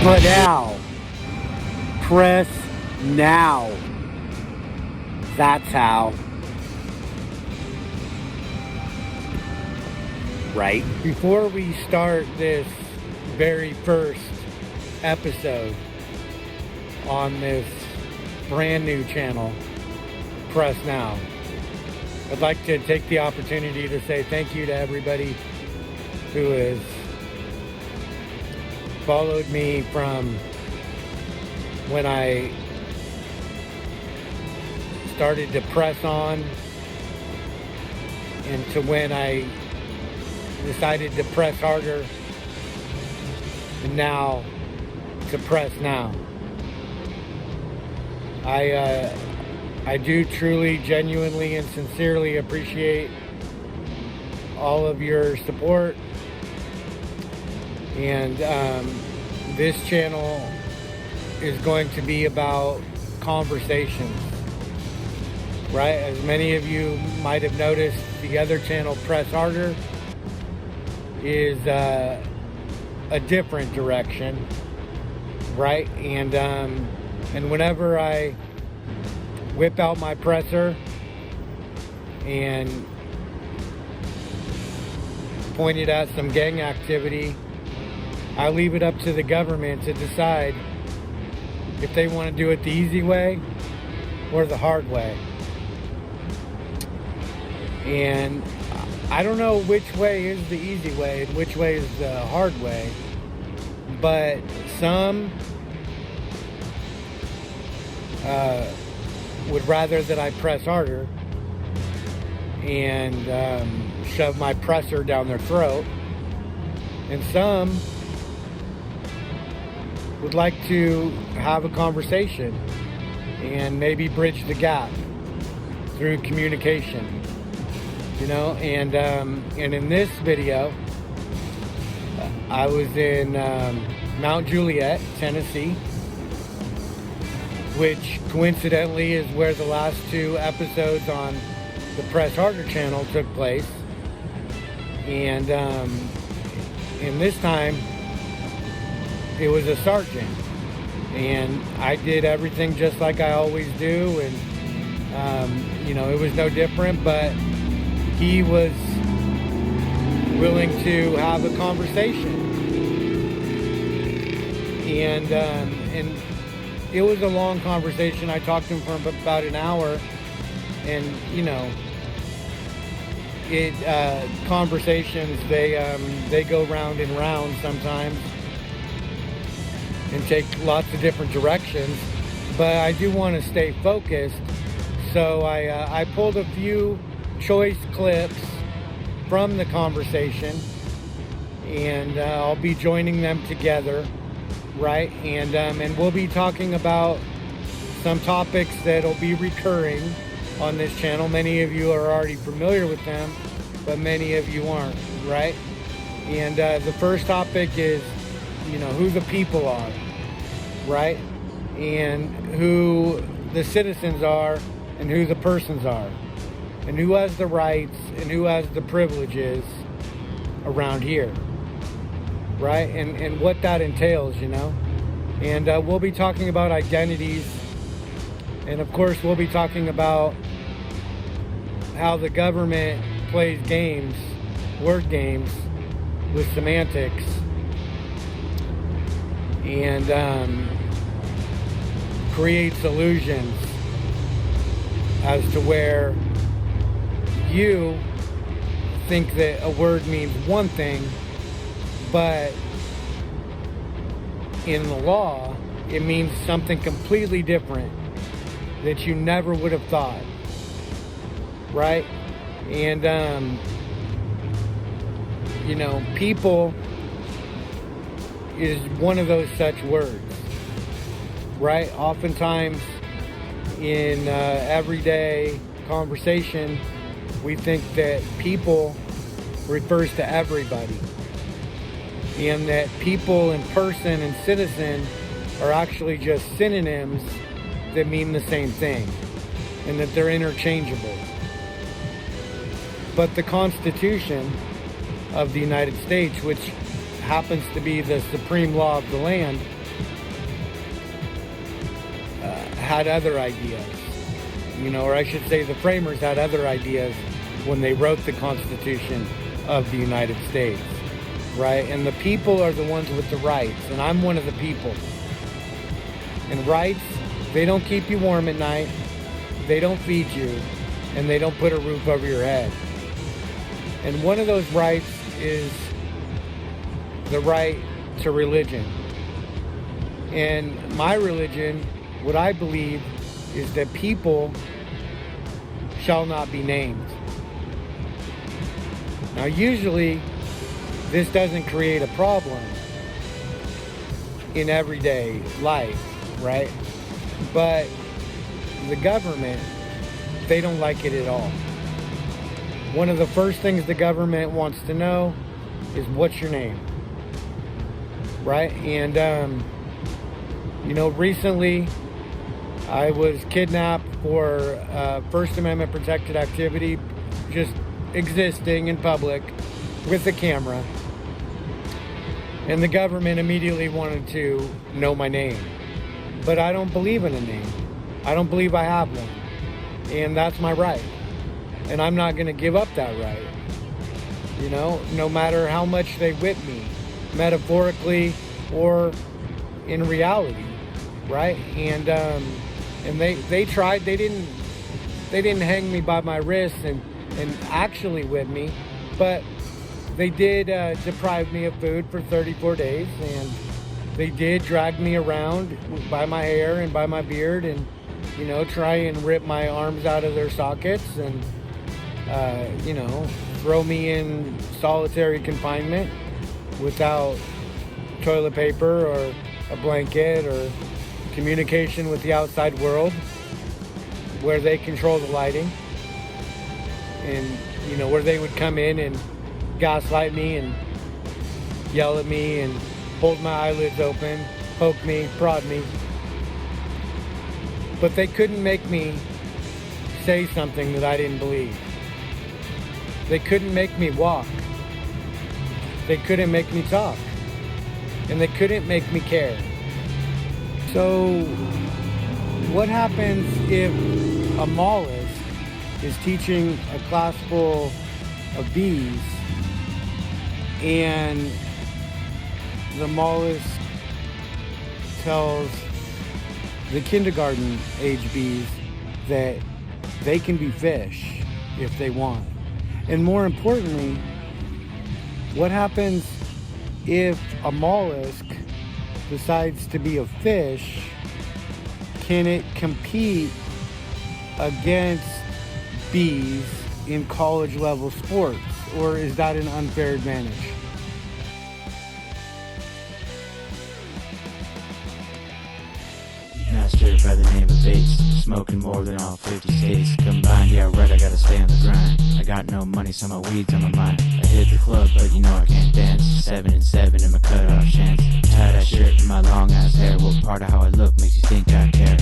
But now, press now. That's how. Right? Before we start this very first episode on this brand new channel, Press Now, I'd like to take the opportunity to say thank you to everybody who has followed me from when I started to press on and to when I decided to press harder, and now to press now. I do truly, genuinely, and sincerely appreciate all of your support. And this channel is going to be about conversations, right? As many of you might have noticed, the other channel, Press Harder, is a different direction, right? And whenever I whip out my presser and point it at some gang activity, I leave it up to the government to decide if they want to do it the easy way or the hard way. And I don't know which way is the easy way and which way is the hard way, but some would rather that I press harder and shove my presser down their throat, and some would like to have a conversation and maybe bridge the gap through communication. You know, and in this video, I was in Mount Juliet, Tennessee, which coincidentally is where the last two episodes on the Press Harder channel took place. And this time, it was a sergeant, and I did everything just like I always do, and you know, it was no different, but he was willing to have a conversation, and it was a long conversation. I talked to him for about an hour, and you know, conversations, they go round and round sometimes and take lots of different directions, but I do want to stay focused, so I pulled a few choice clips from the conversation, and I'll be joining them together, right? And we'll be talking about some topics that'll be recurring on this channel. Many of you are already familiar with them, but many of you aren't, right? And the first topic is, you know, who the people are, right? And who the citizens are and who the persons are, and who has the rights and who has the privileges around here, right? And what that entails, you know. And we'll be talking about identities, and of course we'll be talking about how the government plays games, word games, with semantics, and creates illusions as to where you think that a word means one thing, but in the law it means something completely different that you never would have thought, right? And you know, people is one of those such words, right? Oftentimes in everyday conversation, we think that people refers to everybody, and that people and person and citizen are actually just synonyms that mean the same thing, and that they're interchangeable. But the Constitution of the United States, which happens to be the supreme law of the land, had other ideas, or I should say the framers had other ideas when they wrote the Constitution of the United States, right? And the people are the ones with the rights, and I'm one of the people. And rights, they don't keep you warm at night, they don't feed you, and they don't put a roof over your head. And one of those rights is the right to religion. And my religion, what I believe, is that people shall not be named. Now, usually, this doesn't create a problem in everyday life, right? But the government, they don't like it at all. One of the first things the government wants to know is what's your name, right? And, recently I was kidnapped for First Amendment protected activity, just existing in public with a camera. And the government immediately wanted to know my name. But I don't believe in a name. I don't believe I have one. And that's my right. And I'm not going to give up that right. No matter how much they whip me, metaphorically or in reality, right? And they tried. They didn't hang me by my wrists and actually whip me, but they did deprive me of food for 34 days, and they did drag me around by my hair and by my beard, and try and rip my arms out of their sockets, and throw me in solitary confinement without toilet paper or a blanket or communication with the outside world, where they control the lighting, and where they would come in and gaslight me and yell at me and hold my eyelids open, poke me, prod me. But they couldn't make me say something that I didn't believe. They couldn't make me walk. They couldn't make me talk. And they couldn't make me care. So what happens if a mollusk is teaching a class full of bees, and the mollusk tells the kindergarten age bees that they can be fish if they want? And more importantly, what happens if a mollusk decides to be a fish? Can it compete against bees in college level sports, or is that an unfair advantage? Master by the name of Bates, smoking more than all 50 states combined. Yeah, right, I gotta stay on the grind. I got no money, so my weed's on my mind. I hit the club, but I can't dance. 7 and 7 in my cutoff chance. Tie that shirt in my long ass hair. What part of how I look makes you think I care?